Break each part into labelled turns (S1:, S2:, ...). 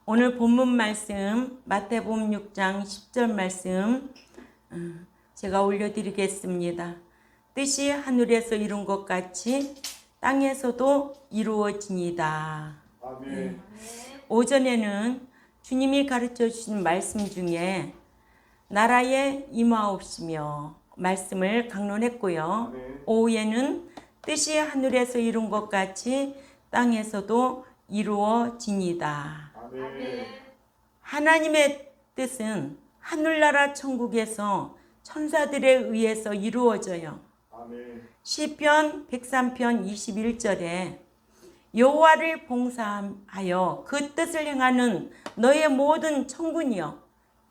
S1: 오늘 본문 말씀 마태복음 6장 10절 말씀 제가 올려드리겠습니다. 뜻이 하늘에서 이룬 것 같이 땅에서도 이루어지니이다.
S2: 아멘.
S1: 오전에는 주님이 가르쳐 주신 말씀 중에 나라에 임하옵시며 말씀을 강론했고요.
S2: 아멘.
S1: 오후에는 뜻이 하늘에서 이룬 것 같이 땅에서도 이루어지니이다.
S2: 아멘.
S1: 하나님의 뜻은 하늘나라 천국에서 천사들에 의해서 이루어져요.
S2: 아멘.
S1: 시편 103편 21절에 여호와를 봉사하여 그 뜻을 행하는 너의 모든 천군이여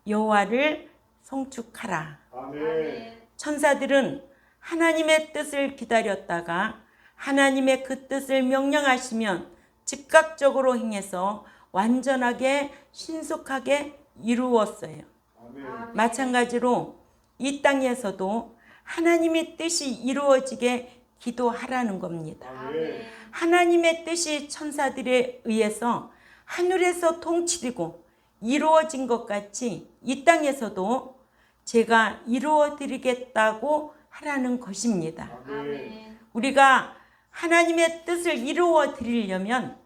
S1: 여호와를 송축하라.
S2: 아멘.
S1: 천사들은 하나님의 뜻을 기다렸다가 하나님의 그 뜻을 명령하시면 즉각적으로 행해서 완전하게 신속하게 이루었어요.
S2: 아멘.
S1: 마찬가지로 이 땅에서도 하나님의 뜻이 이루어지게 기도하라는 겁니다.
S2: 아멘.
S1: 하나님의 뜻이 천사들에 의해서 하늘에서 통치되고 이루어진 것 같이 이 땅에서도 제가 이루어 드리겠다고 하라는 것입니다.
S2: 아멘.
S1: 우리가 하나님의 뜻을 이루어 드리려면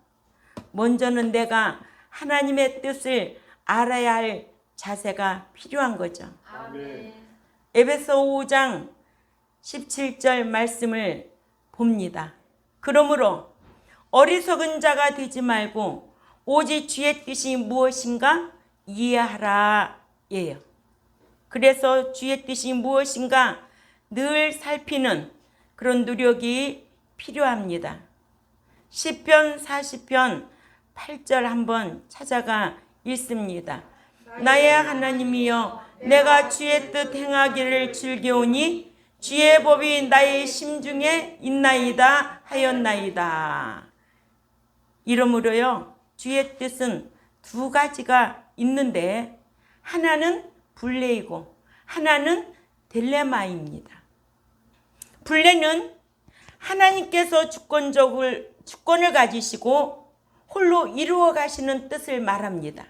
S1: 먼저는 내가 하나님의 뜻을 알아야 할 자세가 필요한 거죠.
S2: 아멘.
S1: 에베소 5장 17절 말씀을 봅니다. 그러므로 어리석은 자가 되지 말고 오직 주의 뜻이 무엇인가 이해하라 예요. 그래서 주의 뜻이 무엇인가 늘 살피는 그런 노력이 필요합니다. 시편 40편 8절 한번 찾아가 읽습니다. 나의 하나님이여 내가 주의 뜻 행하기를 즐겨오니 주의 법이 나의 심중에 있나이다 하였나이다. 이러므로요 주의 뜻은 두 가지가 있는데 하나는 블레이고 하나는 딜레마입니다. 블레는 하나님께서 주권을 가지시고 홀로 이루어 가시는 뜻을 말합니다.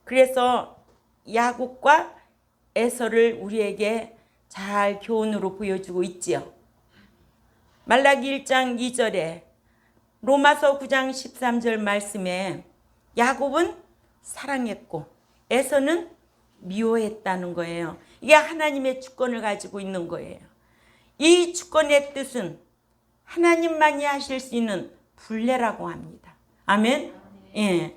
S1: 그래서 야곱과 에서를 우리에게 잘 교훈으로 보여주고 있지요. 말라기 1장 2절에 로마서 9장 13절 말씀에 야곱은 사랑했고 에서는 미워했다는 거예요. 이게 하나님의 주권을 가지고 있는 거예요. 이 주권의 뜻은 하나님만이 하실 수 있는 불례라고 합니다. 아멘. 예.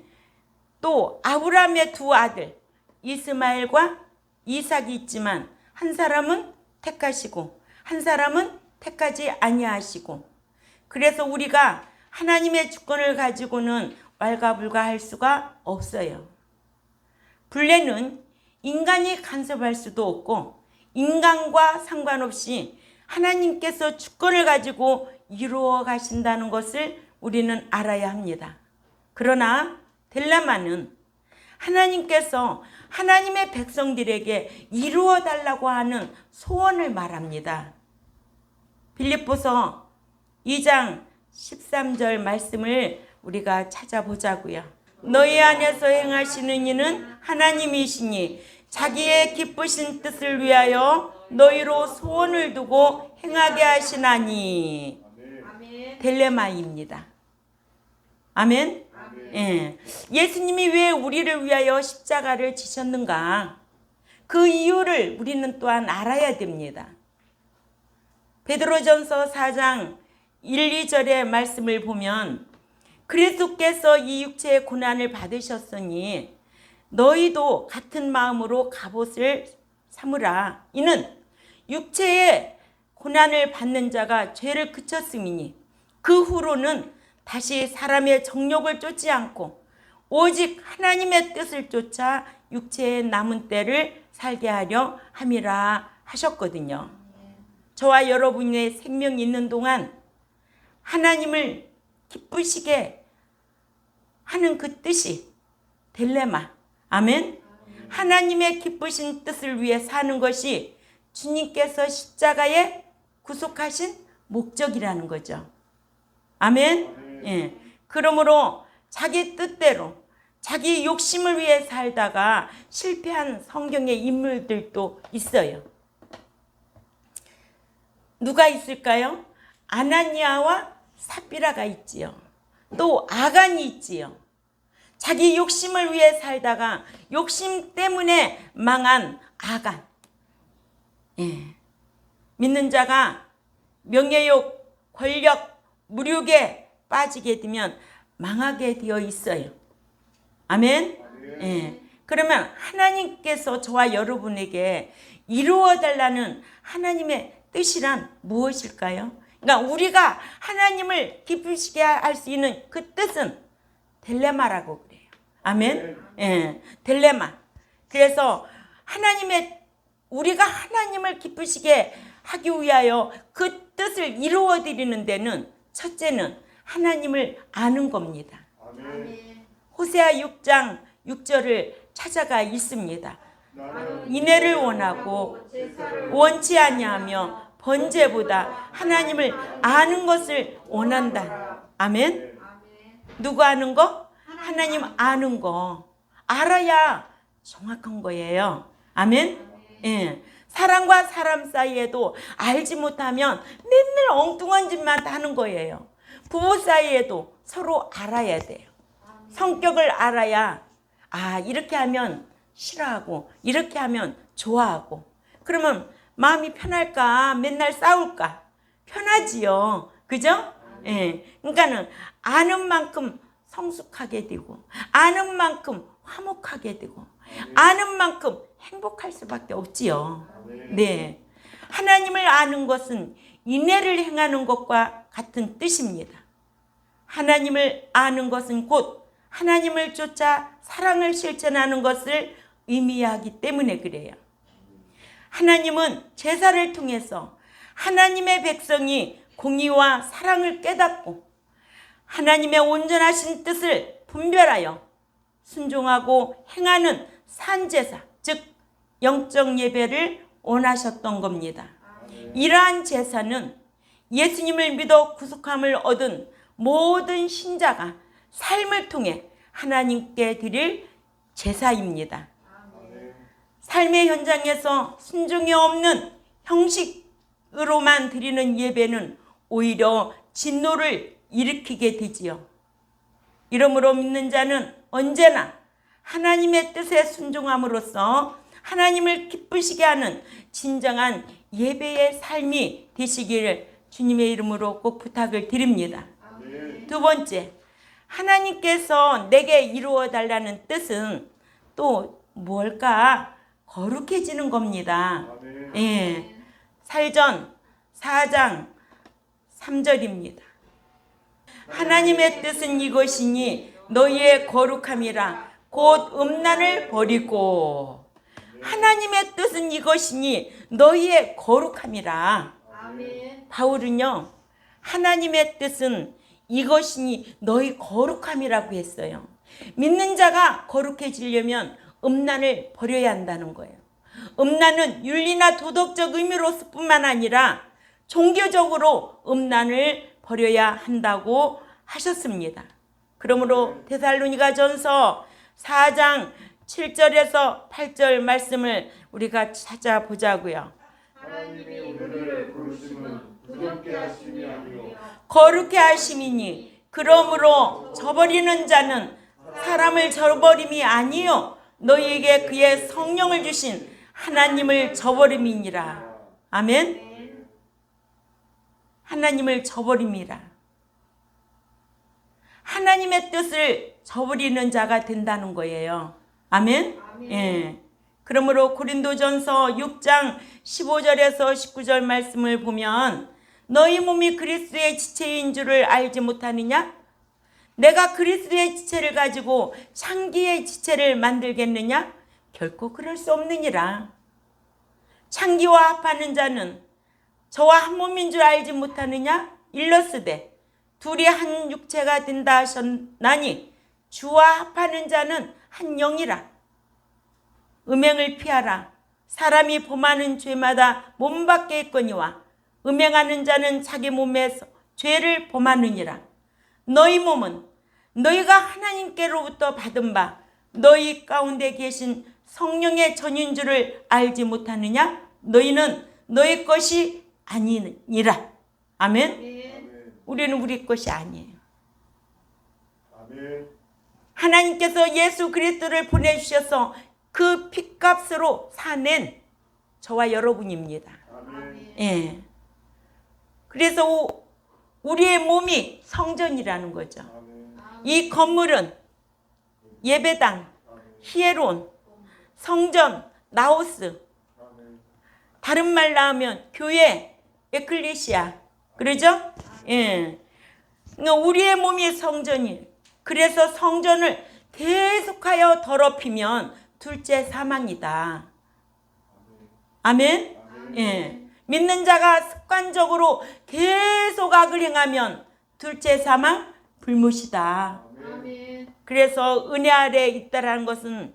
S1: 또 아브라함의 두 아들 이스마엘과 이삭이 있지만 한 사람은 택하시고 한 사람은 택하지 아니하시고 그래서 우리가 하나님의 주권을 가지고는 왈가불가할 수가 없어요. 불례는 인간이 간섭할 수도 없고 인간과 상관없이 하나님께서 주권을 가지고 이루어 가신다는 것을 우리는 알아야 합니다. 그러나 딜레마는 하나님께서 하나님의 백성들에게 이루어 달라고 하는 소원을 말합니다. 빌립보서 2장 13절 말씀을 우리가 찾아보자고요. 너희 안에서 행하시는 이는 하나님이시니 자기의 기쁘신 뜻을 위하여 너희로 소원을 두고 행하게 하시나니. 딜레마입니다. 아멘. 예. 예수님이 왜 우리를 위하여 십자가를 지셨는가? 그 이유를 우리는 또한 알아야 됩니다. 베드로전서 4장 1, 2절의 말씀을 보면 그리스도께서 이 육체의 고난을 받으셨으니 너희도 같은 마음으로 갑옷을 삼으라. 이는 육체의 고난을 받는 자가 죄를 그쳤음이니 그 후로는 다시 사람의 정욕을 쫓지 않고 오직 하나님의 뜻을 쫓아 육체의 남은 때를 살게 하려 함이라 하셨거든요. 저와 여러분의 생명이 있는 동안 하나님을 기쁘시게 하는 그 뜻이 딜레마. 아멘. 하나님의 기쁘신 뜻을 위해 사는 것이 주님께서 십자가에 구속하신 목적이라는 거죠. 아멘. 예. 그러므로 자기 뜻대로 자기 욕심을 위해 살다가 실패한 성경의 인물들도 있어요. 누가 있을까요? 아나니아와 삽비라가 있지요. 또 아간이 있지요. 자기 욕심을 위해 살다가 욕심 때문에 망한 아간. 믿는 자가 명예욕, 권력, 무력에 빠지게 되면 망하게 되어 있어요. 아멘. 그러면 하나님께서 저와 여러분에게 이루어 달라는 하나님의 뜻이란 무엇일까요? 그러니까 우리가 하나님을 기쁘시게 할 수 있는 그 뜻은 딜레마라고 그래요. 아멘. 딜레마. 그래서 우리가 하나님을 기쁘시게 하기 위하여 그 뜻을 이루어 드리는 데는 첫째는 하나님을 아는 겁니다.
S2: 아멘.
S1: 호세아 6장 6절을 찾아가 있습니다. 인애를 원하고 원치 아니하며 번제보다 하나님을 아는 것을 원한다. 아멘. 누구 아는 거? 하나님 아는 거. 알아야 정확한 거예요. 아멘. 사람과 사람 사이에도 알지 못하면 맨날 엉뚱한 짓만 하는 거예요. 부부 사이에도 서로 알아야 돼요. 성격을 알아야 이렇게 하면 싫어하고 이렇게 하면 좋아하고. 그러면 마음이 편할까? 맨날 싸울까? 편하지요. 그죠? 그러니까는 아는 만큼 성숙하게 되고 아는 만큼 화목하게 되고 아는 만큼 행복할 수밖에 없지요. 네. 하나님을 아는 것은 인애를 행하는 것과 같은 뜻입니다. 하나님을 아는 것은 곧 하나님을 쫓아 사랑을 실천하는 것을 의미하기 때문에 그래요. 하나님은 제사를 통해서 하나님의 백성이 공의와 사랑을 깨닫고 하나님의 온전하신 뜻을 분별하여 순종하고 행하는 산제사, 즉 영적 예배를 원하셨던 겁니다. 이러한 제사는 예수님을 믿어 구속함을 얻은 모든 신자가 삶을 통해 하나님께 드릴 제사입니다. 삶의 현장에서 순종이 없는 형식으로만 드리는 예배는 오히려 진노를 일으키게 되지요. 이러므로 믿는 자는 언제나 하나님의 뜻에 순종함으로써 하나님을 기쁘시게 하는 진정한 예배의 삶이 되시기를 주님의 이름으로 꼭 부탁을 드립니다. 두 번째, 하나님께서 내게 이루어 달라는 뜻은 또 뭘까? 거룩해지는 겁니다. 살전 4장 3절입니다. 하나님의 뜻은 이것이니 너희의 거룩함이라 곧 음란을 버리고. 하나님의 뜻은 이것이니 너희의 거룩함이라. 바울은요, 하나님의 뜻은 이것이니 너희 거룩함이라고 했어요. 믿는 자가 거룩해지려면 음란을 버려야 한다는 거예요. 음란은 윤리나 도덕적 의미로서뿐만 아니라 종교적으로 음란을 버려야 한다고 하셨습니다. 그러므로 데살로니가전서 4장 7절에서 8절 말씀을 우리가 찾아보자고요.
S2: 하나님이 우리를 부르심은 부정케 하심이 아니요
S1: 거룩해 하심이니 그러므로 저버리는 자는 사람을 저버림이 아니요 너희에게 그의 성령을 주신 하나님을 저버림이니라. 아멘. 하나님을 저버림이라. 하나님의 뜻을 저버리는 자가 된다는 거예요. 아멘. 그러므로 고린도전서 6장 15절에서 19절 말씀을 보면 너희 몸이 그리스도의 지체인 줄을 알지 못하느냐? 내가 그리스도의 지체를 가지고 창기의 지체를 만들겠느냐? 결코 그럴 수 없느니라. 창기와 합하는 자는 저와 한 몸인 줄 알지 못하느냐? 일러스되 둘이 한 육체가 된다 하셨나니 주와 합하는 자는 한 영이라. 음행을 피하라. 사람이 범하는 죄마다 몸 밖에 있거니와 음행하는 자는 자기 몸에서 죄를 범하느니라. 너희 몸은 너희가 하나님께로부터 받은 바 너희 가운데 계신 성령의 전인 줄을 알지 못하느냐? 너희는 너희 것이 아니니라. 아멘.
S2: 아멘.
S1: 우리는 우리 것이 아니에요.
S2: 아멘.
S1: 하나님께서 예수 그리스도를 보내주셔서 그 핏값으로 사낸 저와 여러분입니다.
S2: 아멘.
S1: 예. 그래서 우리의 몸이 성전이라는 거죠.
S2: 아멘.
S1: 이 건물은 예배당, 히에론, 성전, 나오스,
S2: 아멘.
S1: 다른 말로 하면 교회, 에클레시아, 그러죠? 예. 그러니까 우리의 몸이 성전이에요. 그래서 성전을 계속하여 더럽히면 둘째 사망이다. 아멘? 예. 믿는 자가 습관적으로 계속 악을 행하면 둘째 사망, 불못이다.
S2: 아멘.
S1: 그래서 은혜 아래 있다라는 것은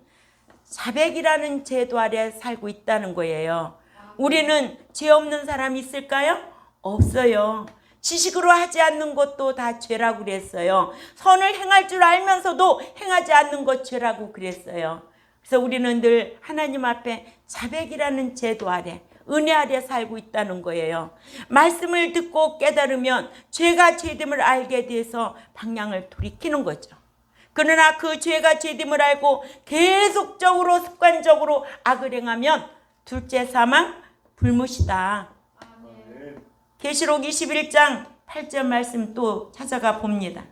S1: 자백이라는 제도 아래 살고 있다는 거예요. 우리는 죄 없는 사람이 있을까요? 없어요. 지식으로 하지 않는 것도 다 죄라고 그랬어요. 선을 행할 줄 알면서도 행하지 않는 것 죄라고 그랬어요. 그래서 우리는 늘 하나님 앞에 자백이라는 제도 아래, 은혜 아래 살고 있다는 거예요. 말씀을 듣고 깨달으면 죄가 죄됨을 알게 돼서 방향을 돌이키는 거죠. 그러나 그 죄가 죄됨을 알고 계속적으로 습관적으로 악을 행하면 둘째 사망, 불못이다.
S2: 아멘.
S1: 계시록 21장 8절 말씀 또 찾아가 봅니다.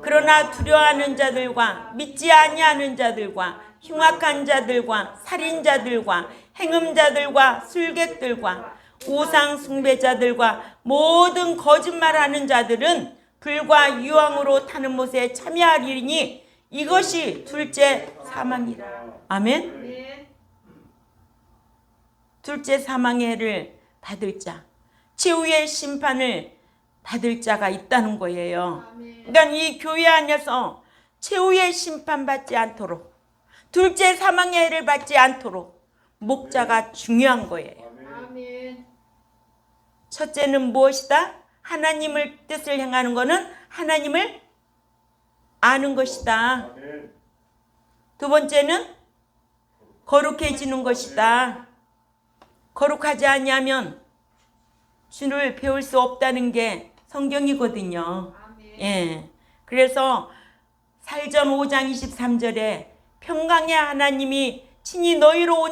S1: 그러나 두려워하는 자들과 믿지 아니하는 자들과 흉악한 자들과 살인자들과 행음자들과 술객들과 우상 숭배자들과 모든 거짓말하는 자들은 불과 유황으로 타는 못에 참여하리니 이것이 둘째 사망이라. 아멘.
S2: 아멘.
S1: 둘째 사망의 해를 받을 자, 최후의 심판을 받을 자가 있다는 거예요. 그러니까 이 교회 안에서 최후의 심판받지 않도록, 둘째 사망의 해를 받지 않도록 목자가 중요한 거예요.
S2: 아멘.
S1: 첫째는 무엇이다? 하나님을 뜻을 행하는 것은 하나님을 아는 것이다.
S2: 아멘.
S1: 두 번째는 거룩해지는 것이다. 거룩하지 아니하면 주를 배울 수 없다는 게 성경이거든요.
S2: 아멘.
S1: 예. 그래서 살전 5장 23절에 평강의 하나님이 친히 너희로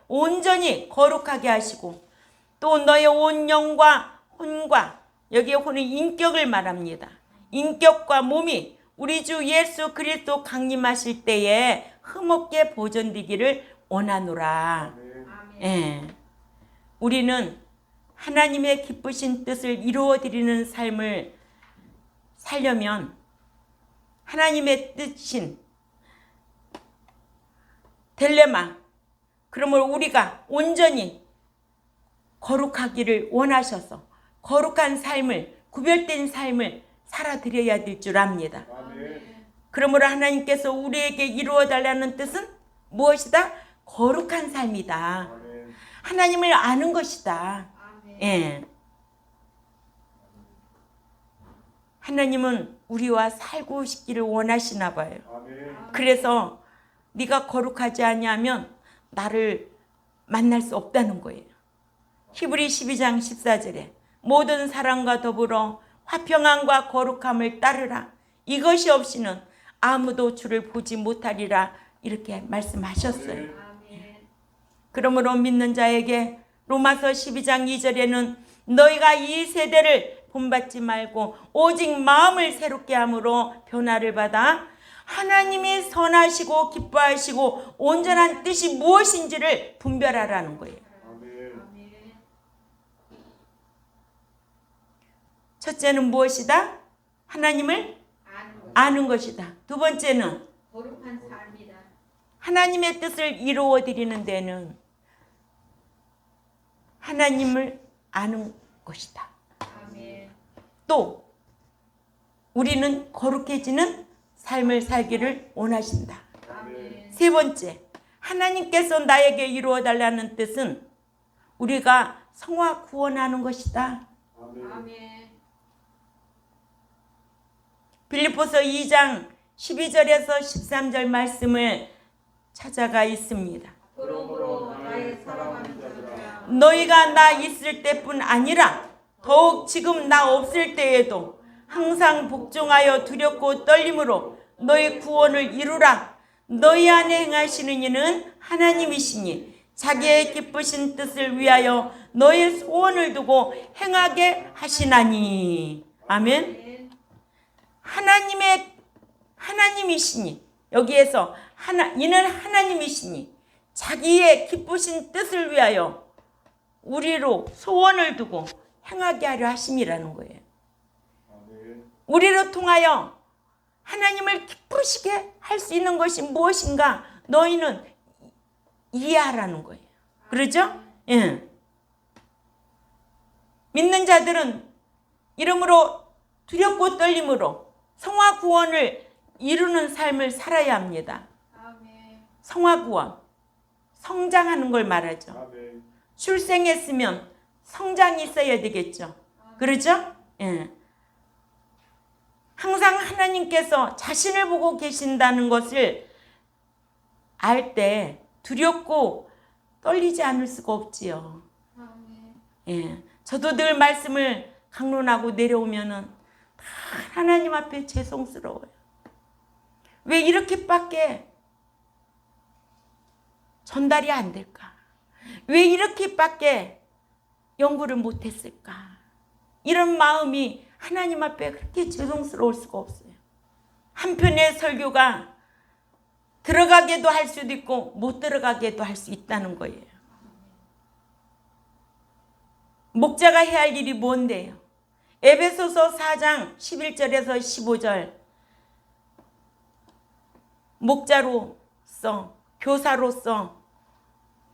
S1: 온전히 거룩하게 하시고 또 너의 온 영과 혼과, 여기에 혼은 인격을 말합니다. 인격과 몸이 우리 주 예수 그리스도 강림하실 때에 흠없게 보존되기를 원하노라.
S2: 아멘.
S1: 예. 우리는 하나님의 기쁘신 뜻을 이루어 드리는 삶을 살려면 하나님의 뜻인 델레마, 그러므 우리가 온전히 거룩하기를 원하셔서 거룩한 삶을, 구별된 삶을 살아드려야 될 줄 압니다.
S2: 아멘.
S1: 그러므로 하나님께서 우리에게 이루어 달라는 뜻은 무엇이다? 거룩한 삶이다.
S2: 아멘.
S1: 하나님을 아는 것이다.
S2: 아멘.
S1: 예. 하나님은 우리와 살고 싶기를 원하시나 봐요.
S2: 아멘.
S1: 그래서 네가 거룩하지 아니하면 나를 만날 수 없다는 거예요. 히브리 12장 14절에 모든 사랑과 더불어 화평함과 거룩함을 따르라. 이것이 없이는 아무도 주를 보지 못하리라. 이렇게 말씀하셨어요.
S2: 아멘.
S1: 그러므로 믿는 자에게 로마서 12장 2절에는 너희가 이 세대를 본받지 말고 오직 마음을 새롭게 함으로 변화를 받아 하나님이 선하시고 기뻐하시고 온전한 뜻이 무엇인지를 분별하라는 거예요.
S2: 아멘.
S3: 아멘.
S1: 첫째는 무엇이다? 하나님을
S3: 아는 것.
S1: 아는 것이다. 두 번째는
S3: 거룩한 삶이다.
S1: 하나님의 뜻을 이루어 드리는 데는 하나님을 아는 것이다.
S3: 아멘.
S1: 또 우리는 거룩해지는 삶을 살기를 원하신다.
S3: 아멘.
S1: 세 번째, 하나님께서 나에게 이루어 달라는 뜻은 우리가 성화 구원하는 것이다.
S2: 아멘.
S3: 아멘.
S1: 빌립보서 2장 12절에서 13절 말씀을 찾아가 있습니다.
S3: 그러므로 나의 사랑하는 자들아
S1: 너희가 나 있을 때뿐 아니라 더욱 지금 나 없을 때에도 항상 복종하여 두렵고 떨림으로 너희 구원을 이루라. 너희 안에 행하시는 이는 하나님이시니 자기의 기쁘신 뜻을 위하여 너의 소원을 두고 행하게 하시나니. 아멘. 하나님이시니, 여기에서 이는 하나님이시니 자기의 기쁘신 뜻을 위하여 우리로 소원을 두고 행하게 하려 하심이라는 거예요. 우리로 통하여 하나님을 기쁘시게 할 수 있는 것이 무엇인가 너희는 이해하라는 거예요. 그러죠? 예. 믿는 자들은 이러므로 두렵고 떨림으로 성화 구원을 이루는 삶을 살아야 합니다.
S3: 아멘.
S1: 성화 구원, 성장하는 걸 말하죠. 출생했으면 성장이 있어야 되겠죠. 그러죠? 예. 항상 하나님께서 자신을 보고 계신다는 것을 알 때 두렵고 떨리지 않을 수가 없지요.
S3: 아멘.
S1: 예. 저도 늘 말씀을 강론하고 내려오면은 다 하나님 앞에 죄송스러워요. 왜 이렇게밖에 전달이 안 될까? 왜 이렇게밖에 연구를 못했을까? 이런 마음이 하나님 앞에 그렇게 죄송스러울 수가 없어요. 한편의 설교가 들어가게도 할 수도 있고 못 들어가게도 할 수 있다는 거예요. 목자가 해야 할 일이 뭔데요? 에베소서 4장 11절에서 15절 목자로서 교사로서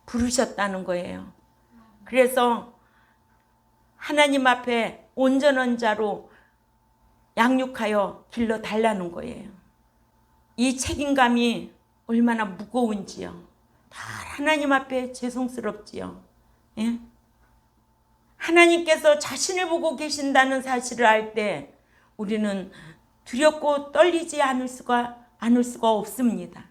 S1: 부르셨다는 거예요. 그래서 하나님 앞에 온전한 자로 양육하여 길러달라는 거예요. 이 책임감이 얼마나 무거운지요. 다 하나님 앞에 죄송스럽지요. 예? 하나님께서 자신을 보고 계신다는 사실을 알 때 우리는 두렵고 떨리지 않을 수가 없습니다.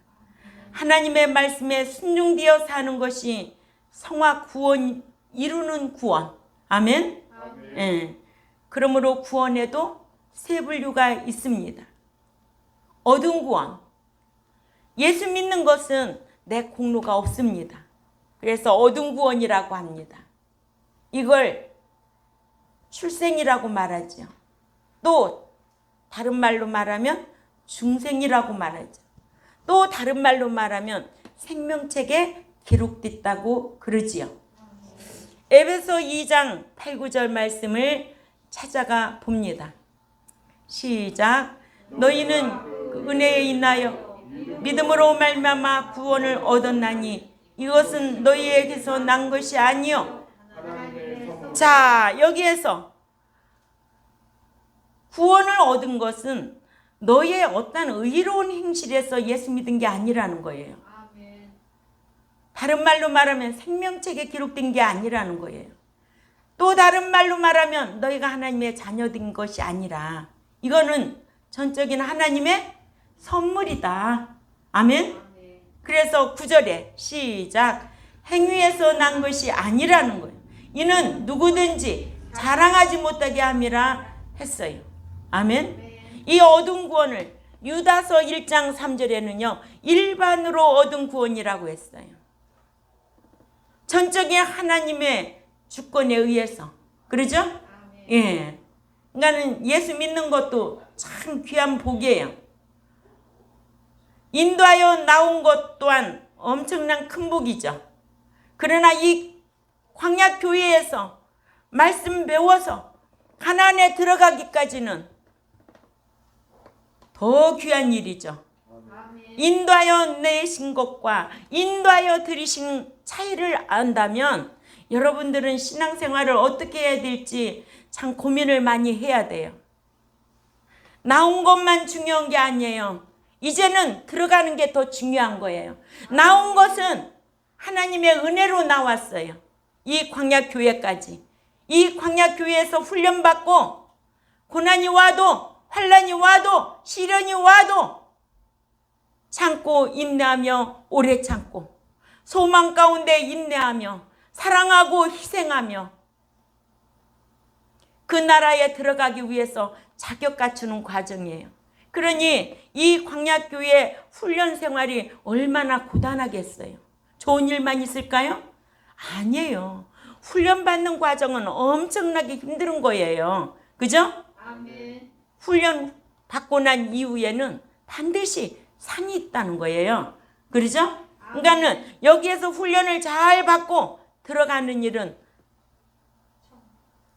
S1: 하나님의 말씀에 순종되어 사는 것이 성화 구원 이루는 구원. 아멘.
S3: 아멘.
S1: 예. 그러므로 구원에도 세 분류가 있습니다. 얻은 구원. 예수 믿는 것은 내 공로가 없습니다. 그래서 얻은 구원이라고 합니다. 이걸 출생이라고 말하죠. 또 다른 말로 말하면 중생이라고 말하죠. 또 다른 말로 말하면 생명책에 기록됐다고 그러지요. 에베소 2장 8, 9절 말씀을 찾아가 봅니다. 시작. 너희는 그 은혜에 인하여 믿음으로 말미암아 구원을 얻었나니 이것은 너희에게서 난 것이 아니요. 자, 여기에서 구원을 얻은 것은 너희의 어떤 의로운 행실에서 예수 믿은 게 아니라는 거예요.
S3: 아멘.
S1: 다른 말로 말하면 생명책에 기록된 게 아니라는 거예요. 또 다른 말로 말하면 너희가 하나님의 자녀된 것이 아니라 이거는 전적인 하나님의 선물이다. 아멘.
S3: 아멘.
S1: 그래서 9절에 시작. 행위에서 난 것이 아니라는 거예요. 이는 누구든지 자랑하지 못하게 함이라 했어요. 아멘. 이 얻은 구원을 유다서 1장 3절에는요. 일반으로 얻은 구원이라고 했어요. 전적인 하나님의 주권에 의해서. 그러죠?
S3: 아멘.
S1: 예. 그러니까는 예수 믿는 것도 참 귀한 복이에요. 인도하여 나온 것 또한 엄청난 큰 복이죠. 그러나 이 광야 교회에서 말씀 배워서 가나안에 들어가기까지는 더 귀한 일이죠.
S3: 아멘.
S1: 인도하여 내신 것과 인도하여 들이신 차이를 안다면 여러분들은 신앙생활을 어떻게 해야 될지 참 고민을 많이 해야 돼요. 나온 것만 중요한 게 아니에요. 이제는 들어가는 게 더 중요한 거예요. 나온 것은 하나님의 은혜로 나왔어요. 이 광야 교회까지. 이 광야 교회에서 훈련받고 고난이 와도 환난이 와도 시련이 와도 참고 인내하며 오래 참고 소망 가운데 인내하며 사랑하고 희생하며 그 나라에 들어가기 위해서 자격 갖추는 과정이에요. 그러니 이 광야교회 훈련 생활이 얼마나 고단하겠어요. 좋은 일만 있을까요? 아니에요. 훈련받는 과정은 엄청나게 힘든 거예요. 그죠?
S3: 아멘.
S1: 훈련 받고 난 이후에는 반드시 상이 있다는 거예요. 그러죠? 그러니까는 여기에서 훈련을 잘 받고 들어가는 일은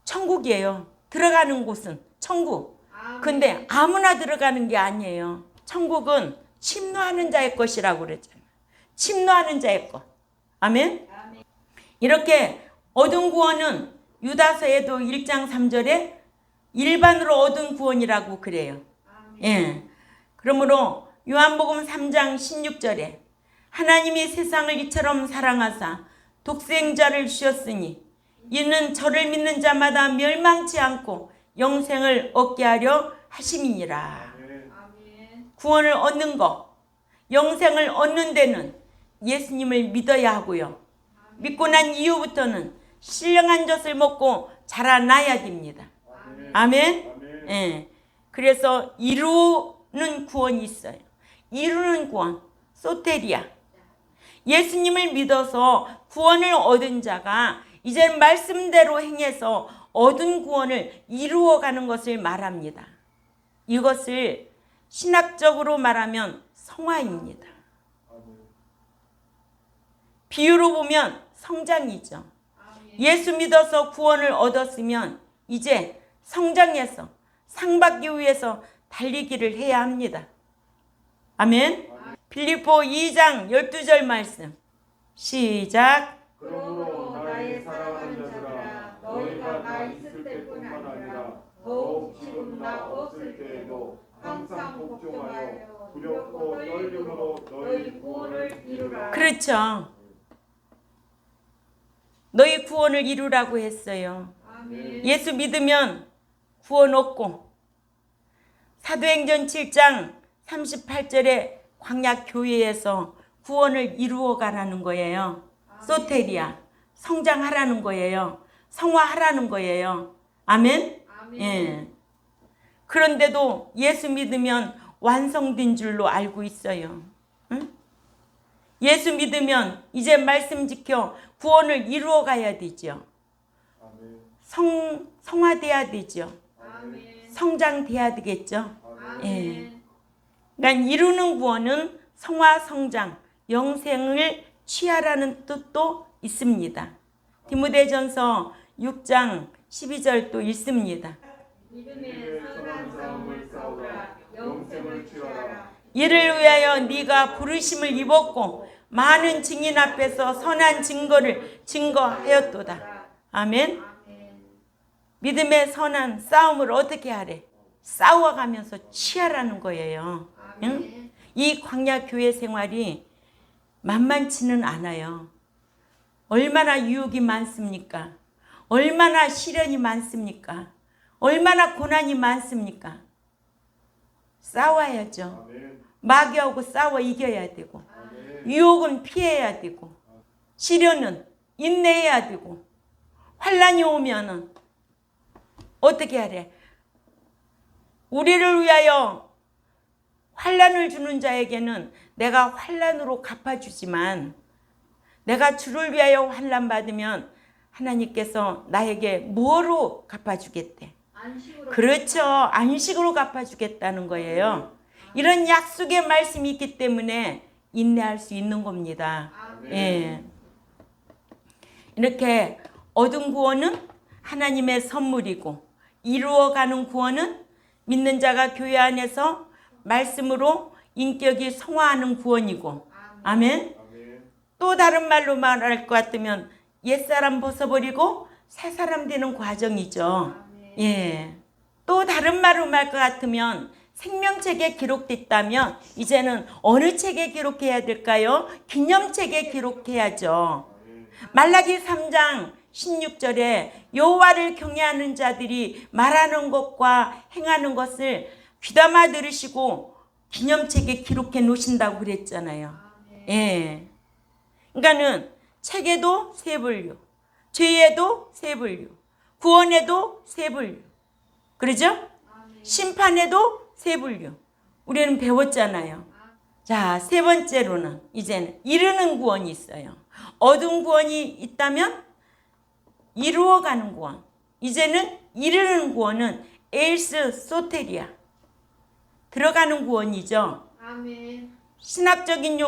S1: 천국이에요. 들어가는 곳은 천국.
S3: 아멘.
S1: 근데 아무나 들어가는 게 아니에요. 천국은 침노하는 자의 것이라고 그랬잖아요. 침노하는 자의 것. 아멘?
S3: 아멘.
S1: 이렇게 얻은 구원은 유다서에도 1장 3절에 일반으로 얻은 구원이라고 그래요.
S3: 아멘.
S1: 예. 그러므로 요한복음 3장 16절에 하나님이 세상을 이처럼 사랑하사 독생자를 주셨으니 이는 저를 믿는 자마다 멸망치 않고 영생을 얻게 하려 하심이니라.
S3: 아멘.
S1: 구원을 얻는 것, 영생을 얻는 데는 예수님을 믿어야 하고요. 믿고 난 이후부터는 신령한 젖을 먹고 자라나야 됩니다. 아멘? 예. 그래서 이루는 구원이 있어요. 이루는 구원, 소테리아. 예수님을 믿어서 구원을 얻은 자가 이제 말씀대로 행해서 얻은 구원을 이루어가는 것을 말합니다. 이것을 신학적으로 말하면 성화입니다. 비유로 보면 성장이죠. 예수 믿어서 구원을 얻었으면 이제 성장해서 상받기 위해서 달리기를 해야 합니다. 아멘. 빌립보 2장 12절 말씀 시작.
S3: 그러므로 나의 사랑하는 자들아 너희가 나 있을 때뿐 아니라 더욱 지금 나 없을 때에도 항상 복종하여 두렵고 떨림으로 너희 구원을 이루라.
S1: 그렇죠. 너희 구원을 이루라고 했어요.
S3: 아멘.
S1: 예수 믿으면 구원 얻고 사도행전 7장 38절에 광야 교회에서 구원을 이루어 가라는 거예요. 소테리아, 성장하라는 거예요. 성화하라는 거예요. 아멘?
S3: 아멘.
S1: 예. 그런데도 예수 믿으면 완성된 줄로 알고 있어요. 응? 예수 믿으면 이제 말씀 지켜 구원을 이루어 가야 되죠. 성화돼야 되죠.
S3: 아멘.
S1: 성장돼야 되겠죠.
S3: 아멘.
S1: 그러니까 이루는 구원은 성화, 성장, 영생을 취하라는 뜻도 있습니다. 디모데전서 6장 12절도 있습니다.
S3: 믿음의 선한 싸움을 싸우라. 영생을 취하라.
S1: 이를 위하여 네가 부르심을 입었고 많은 증인 앞에서 선한 증거를 증거하였도다. 아멘.
S3: 아멘.
S1: 믿음의 선한 싸움을 어떻게 하래? 싸워가면서 취하라는 거예요. 응?
S3: 아멘.
S1: 이 광야 교회 생활이 만만치는 않아요. 얼마나 유혹이 많습니까? 얼마나 시련이 많습니까? 얼마나 고난이 많습니까? 싸워야죠. 마귀하고 싸워 이겨야 되고 유혹은 피해야 되고 시련은 인내해야 되고 환난이 오면은 어떻게 하래? 우리를 위하여 환난을 주는 자에게는 내가 환난으로 갚아주지만 내가 주를 위하여 환난 받으면 하나님께서 나에게 뭐로 갚아주겠대?
S3: 안식으로.
S1: 그렇죠. 안식으로 갚아주겠다는 거예요. 이런 약속의 말씀이 있기 때문에 인내할 수 있는 겁니다.
S3: 아멘.
S1: 예. 이렇게 얻은 구원은 하나님의 선물이고 이루어가는 구원은 믿는 자가 교회 안에서 말씀으로 인격이 성화하는 구원이고 아멘. 또 다른 말로 말할 것 같으면 옛사람 벗어버리고 새사람 되는 과정이죠. 예. 또 다른 말로 말 것 같으면 생명책에 기록됐다면 이제는 어느 책에 기록해야 될까요? 기념책에 기록해야죠. 말라기 3장 16절에 여호와를 경외하는 자들이 말하는 것과 행하는 것을 귀담아 들으시고 기념책에 기록해 놓으신다고 그랬잖아요.
S2: 아멘.
S1: 예. 그러니까는 책에도 세 분류, 죄에도 세 분류, 구원에도 세 분류. 그러죠?
S2: 아멘.
S1: 심판에도 세 분류. 우리는 배웠잖아요. 자, 세 번째로는 이제는 이르는 구원이 있어요. 얻은 구원이 있다면 이루어가는 구원. 이제는 이르는 구원은 에일스 소테리아. 들어가는 구원이죠.
S2: 아멘.
S1: 신학적인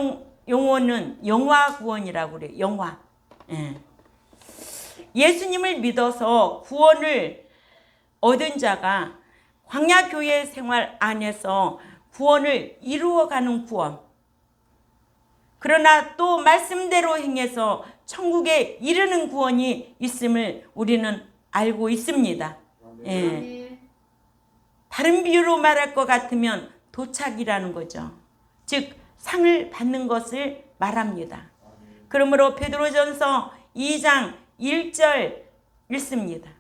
S1: 용어는 영화 구원이라고 그래요. 영화. 예. 예수님을 믿어서 구원을 얻은 자가 광야교회 생활 안에서 구원을 이루어가는 구원. 그러나 또 말씀대로 행해서 천국에 이르는 구원이 있음을 우리는 알고 있습니다. 예.
S2: 아멘.
S1: 다른 비유로 말할 것 같으면 도착이라는 거죠. 즉 상을 받는 것을 말합니다. 그러므로 베드로전서 2장 1절 읽습니다.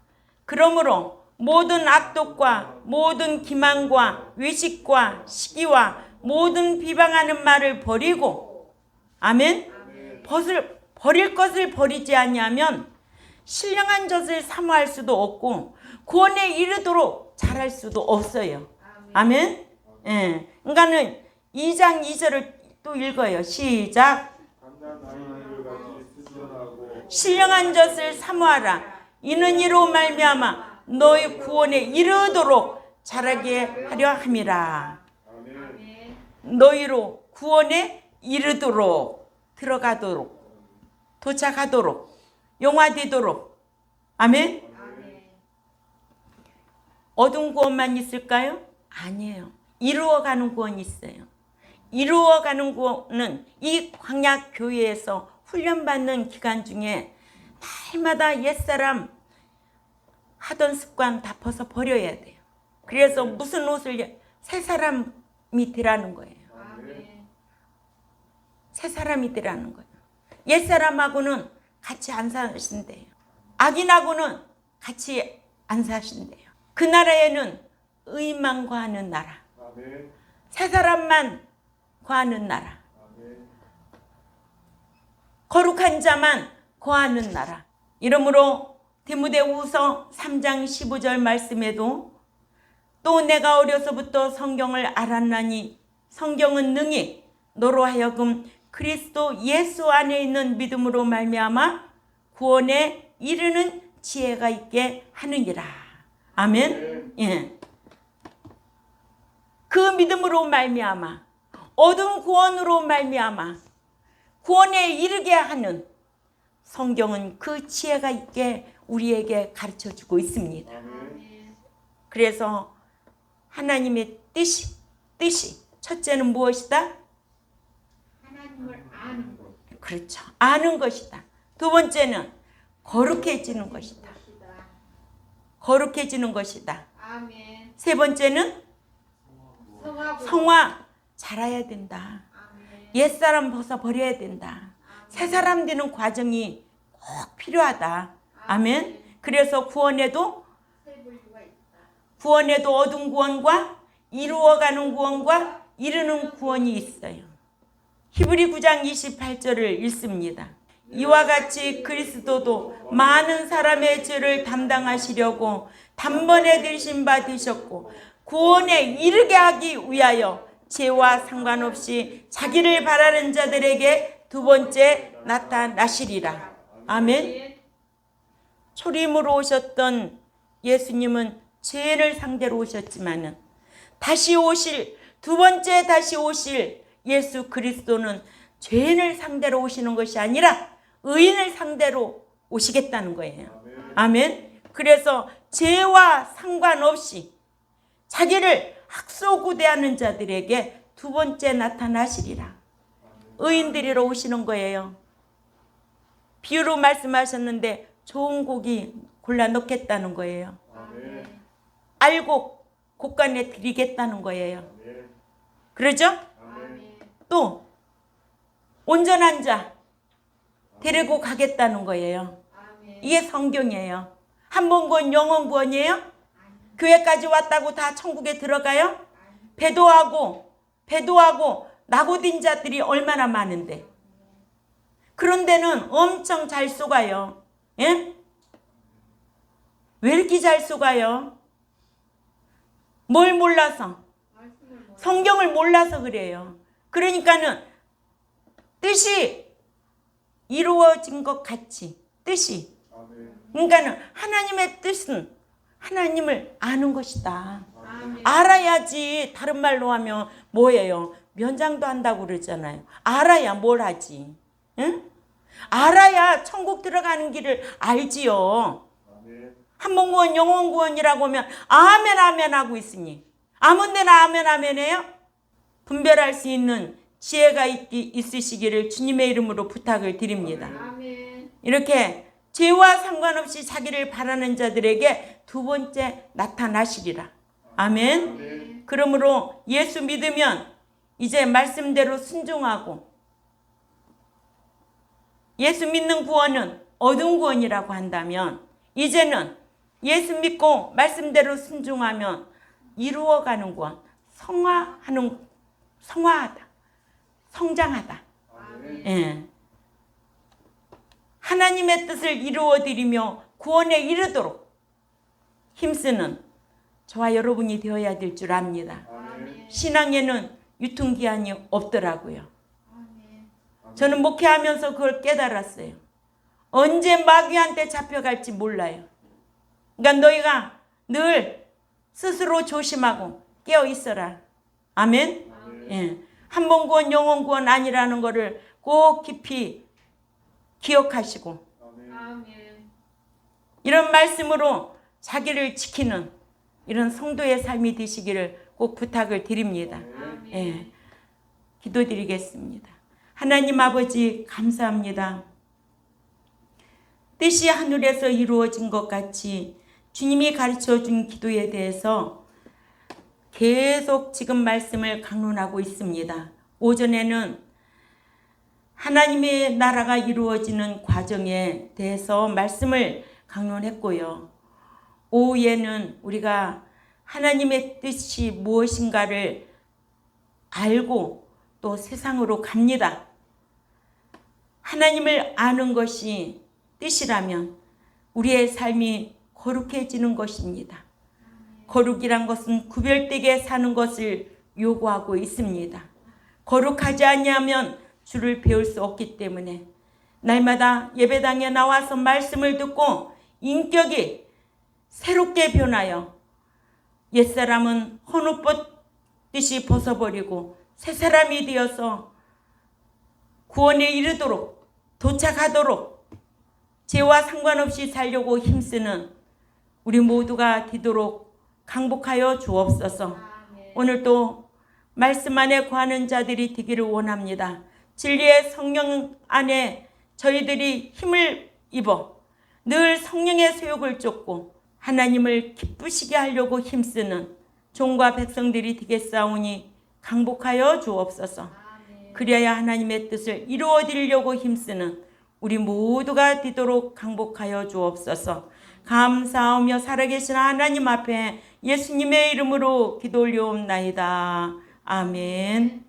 S1: 그러므로 모든 악독과 모든 기만과 외식과 시기와 모든 비방하는 말을 버리고 아멘. 버릴 것을 버리지 아니하면 신령한 젖을 사모할 수도 없고 구원에 이르도록 잘할 수도 없어요. 아멘. 예. 그러니까는 2장 2절을 또 읽어요. 시작. 신령한 젖을 사모하라. 이는 이로 말미암아 너희 구원에 이르도록 자라게 하려 함이라.
S2: 아멘.
S1: 너희로 구원에 이르도록 들어가도록 도착하도록 용화되도록 아멘.
S2: 아멘.
S1: 얻은 구원만 있을까요? 아니에요. 이루어가는 구원이 있어요. 이루어가는 구원은 이 광야 교회에서 훈련받는 기간 중에 날마다 옛사람 하던 습관 다 벗어 버려야 돼요. 그래서 무슨 옷을 새 사람이 되라는 거예요.
S2: 아멘.
S1: 새 사람이 되라는 거예요. 옛사람하고는 같이 안 사신대요. 악인하고는 같이 안 사신대요. 그 나라에는 의만 거하는 나라, 새 사람만 거하는 나라, 거룩한 자만 거하는 나라. 이러므로 디모데후서 3장 15절 말씀에도 또 내가 어려서부터 성경을 알았나니 성경은 능히 너로 하여금 그리스도 예수 안에 있는 믿음으로 말미암아 구원에 이르는 지혜가 있게 하느니라. 아멘. 예. 그 믿음으로 말미암아 얻은 구원으로 말미암아 구원에 이르게 하는 성경은 그 지혜가 있게 우리에게 가르쳐주고 있습니다.
S2: 아멘.
S1: 그래서 하나님의 뜻이 첫째는 무엇이다?
S2: 하나님을 아는 것.
S1: 그렇죠. 아는 것이다. 두 번째는 거룩해지는 것이다. 거룩해지는 것이다.
S2: 아멘.
S1: 세 번째는
S2: 성하고.
S1: 성화 잘해야 된다.
S2: 아멘.
S1: 옛사람 벗어버려야 된다. 새 사람 되는 과정이 꼭 필요하다. 아멘. 그래서 구원에도
S2: 세 분류가 있다.
S1: 구원에도 얻은 구원과 이루어가는 구원과 이르는 구원이 있어요. 히브리 9장 28절을 읽습니다. 이와 같이 그리스도도 많은 사람의 죄를 담당하시려고 단번에 들신 바 되셨고 구원에 이르게 하기 위하여 죄와 상관없이 자기를 바라는 자들에게 두 번째 나타나시리라. 아멘. 초림으로 오셨던 예수님은 죄를 상대로 오셨지만은 다시 오실 두 번째 다시 오실 예수 그리스도는 죄인을 상대로 오시는 것이 아니라 의인을 상대로 오시겠다는 거예요. 아멘. 그래서 죄와 상관없이 자기를 학소구대하는 자들에게 두 번째 나타나시리라. 의인들이로 오시는 거예요. 비유로 말씀하셨는데 좋은 고기 골라 넣겠다는 거예요.
S2: 아멘.
S1: 알고 곳간에 드리겠다는 거예요. 그러죠?
S2: 아멘.
S1: 또 온전한 자 데리고 가겠다는 거예요.
S2: 아멘.
S1: 이게 성경이에요. 한 번 구원 영원 구원이에요? 교회까지 왔다고 다 천국에 들어가요? 배도하고 낙오된 자들이 얼마나 많은데. 그런 데는 엄청 잘 속아요. 예? 왜 이렇게 잘 속아요? 뭘 몰라서? 성경을 몰라서 그래요. 그러니까는 뜻이 이루어진 것 같이, 뜻이. 그러니까는 하나님의 뜻은 하나님을 아는 것이다. 알아야지. 다른 말로 하면 뭐예요? 면장도 한다고 그러잖아요. 알아야 뭘 하지. 응? 알아야 천국 들어가는 길을 알지요. 한번구원 영원구원이라고 하면 아멘 아멘 하고 있으니 아무 데나 아멘 아멘 해요? 분별할 수 있는 지혜가 있으시기를 주님의 이름으로 부탁을 드립니다.
S2: 아멘.
S1: 이렇게 죄와 상관없이 자기를 바라는 자들에게 두 번째 나타나시리라. 아멘. 그러므로 예수 믿으면 이제 말씀대로 순종하고, 예수 믿는 구원은 얻은 구원이라고 한다면 이제는 예수 믿고 말씀대로 순종하면 이루어가는 구원, 성화하다, 성장하다. 예. 하나님의 뜻을 이루어드리며 구원에 이르도록 힘쓰는 저와 여러분이 되어야 될 줄 압니다. 신앙에는 유통기한이 없더라고요. 저는 목회하면서 그걸 깨달았어요. 언제 마귀한테 잡혀갈지 몰라요. 그러니까 너희가 늘 스스로 조심하고 깨어 있어라. 아멘. 예. 한 번 구원 영원 구원 아니라는 것을 꼭 깊이 기억하시고 이런 말씀으로 자기를 지키는 이런 성도의 삶이 되시기를 꼭 부탁을 드립니다. 예. 기도드리겠습니다. 하나님 아버지 감사합니다. 뜻이 하늘에서 이루어진 것 같이 주님이 가르쳐준 기도에 대해서 계속 지금 말씀을 강론하고 있습니다. 오전에는 하나님의 나라가 이루어지는 과정에 대해서 말씀을 강론했고요. 오후에는 우리가 하나님의 뜻이 무엇인가를 알고 또 세상으로 갑니다. 하나님을 아는 것이 뜻이라면 우리의 삶이 거룩해지는 것입니다. 거룩이란 것은 구별되게 사는 것을 요구하고 있습니다. 거룩하지 아니하면 주를 배울 수 없기 때문에 날마다 예배당에 나와서 말씀을 듣고 인격이 새롭게 변하여 옛사람은 헌옷벗듯이 벗어버리고 새 사람이 되어서 구원에 이르도록 도착하도록 죄와 상관없이 살려고 힘쓰는 우리 모두가 되도록 강복하여 주옵소서. 오늘도 말씀 안에 거하는 자들이 되기를 원합니다. 진리의 성령 안에 저희들이 힘을 입어 늘 성령의 소욕을 쫓고 하나님을 기쁘시게 하려고 힘쓰는 종과 백성들이 되겠사오니 강복하여 주옵소서. 그래야 하나님의 뜻을 이루어드리려고 힘쓰는 우리 모두가 되도록 강복하여 주옵소서. 감사하며 살아계신 하나님 앞에 예수님의 이름으로 기도 올려옵나이다. 아멘.